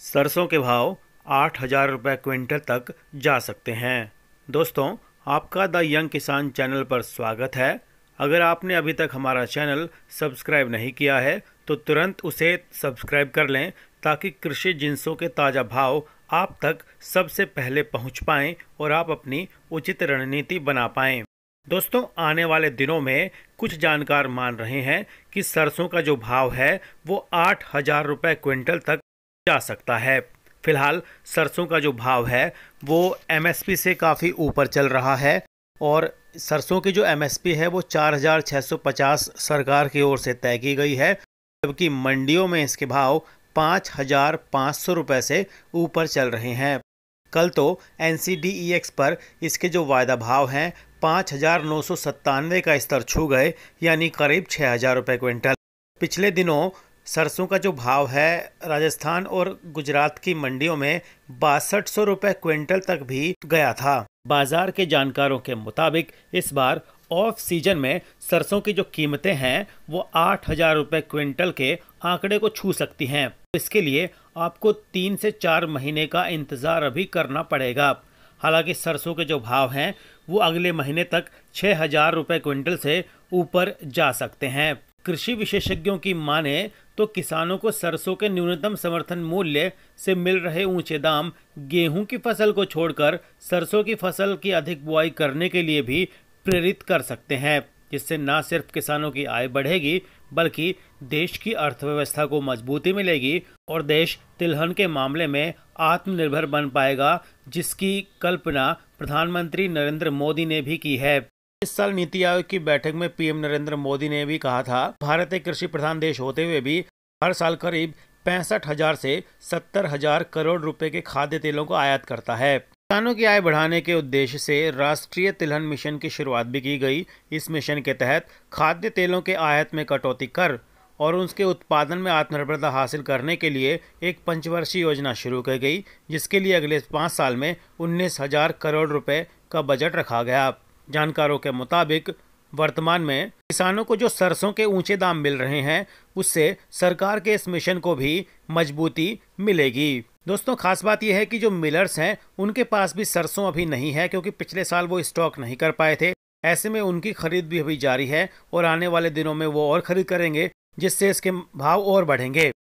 सरसों के भाव 8,000 रुपये क्विंटल तक जा सकते हैं। दोस्तों, आपका द यंग किसान चैनल पर स्वागत है। अगर आपने अभी तक हमारा चैनल सब्सक्राइब नहीं किया है तो तुरंत उसे सब्सक्राइब कर लें ताकि कृषि जिंसों के ताज़ा भाव आप तक सबसे पहले पहुंच पाएं और आप अपनी उचित रणनीति बना पाएं। दोस्तों, आने वाले दिनों में कुछ जानकार मान रहे हैं कि सरसों का जो भाव है वो 8,000 रुपये क्विंटल तक जा सकता है। फिलहाल सरसों का जो भाव है वो एमएसपी से काफ़ी ऊपर चल रहा है और सरसों की जो एमएसपी है वो 4,650 सरकार की ओर से तय की गई है, जबकि मंडियों में इसके भाव 5,500 रुपये से ऊपर चल रहे हैं। कल तो NCDEX पर इसके जो वायदा भाव हैं 5,997 का स्तर छू गए, यानी करीब 6,000 रुपये क्विंटल। पिछले दिनों सरसों का जो भाव है राजस्थान और गुजरात की मंडियों में 6200 रुपये क्विंटल तक भी गया था। बाजार के जानकारों के मुताबिक इस बार ऑफ सीजन में सरसों की जो कीमतें हैं वो 8,000 रुपये क्विंटल के आंकड़े को छू सकती हैं। इसके लिए आपको 3 से 4 महीने का इंतज़ार अभी करना पड़ेगा। हालांकि सरसों के जो भाव हैं वो अगले महीने तक 6,000 रुपये क्विंटल से ऊपर जा सकते हैं। कृषि विशेषज्ञों की माने तो किसानों को सरसों के न्यूनतम समर्थन मूल्य से मिल रहे ऊंचे दाम गेहूं की फसल को छोड़कर सरसों की फसल की अधिक बुआई करने के लिए भी प्रेरित कर सकते हैं, जिससे न सिर्फ किसानों की आय बढ़ेगी बल्कि देश की अर्थव्यवस्था को मजबूती मिलेगी और देश तिलहन के मामले में आत्मनिर्भर बन पाएगा, जिसकी कल्पना प्रधानमंत्री नरेंद्र मोदी ने भी की है। इस साल नीति आयोग की बैठक में पीएम नरेंद्र मोदी ने भी कहा था, भारत एक कृषि प्रधान देश होते हुए भी हर साल करीब 65,000 से 70,000 करोड़ रुपए के खाद्य तेलों को आयात करता है। किसानों की आय बढ़ाने के उद्देश्य से राष्ट्रीय तिलहन मिशन की शुरुआत भी की गई। इस मिशन के तहत खाद्य तेलों के आयात में कटौती कर और उसके उत्पादन में आत्मनिर्भरता हासिल करने के लिए एक पंचवर्षीय योजना शुरू की गई, जिसके लिए अगले 5 साल में 19,000 करोड़ रुपए का बजट रखा गया। जानकारों के मुताबिक वर्तमान में किसानों को जो सरसों के ऊंचे दाम मिल रहे हैं उससे सरकार के इस मिशन को भी मजबूती मिलेगी। दोस्तों, खास बात यह है कि जो मिलर्स हैं उनके पास भी सरसों अभी नहीं है, क्योंकि पिछले साल वो स्टॉक नहीं कर पाए थे। ऐसे में उनकी खरीद भी अभी जारी है और आने वाले दिनों में वो और खरीद करेंगे, जिससे इसके भाव और बढ़ेंगे।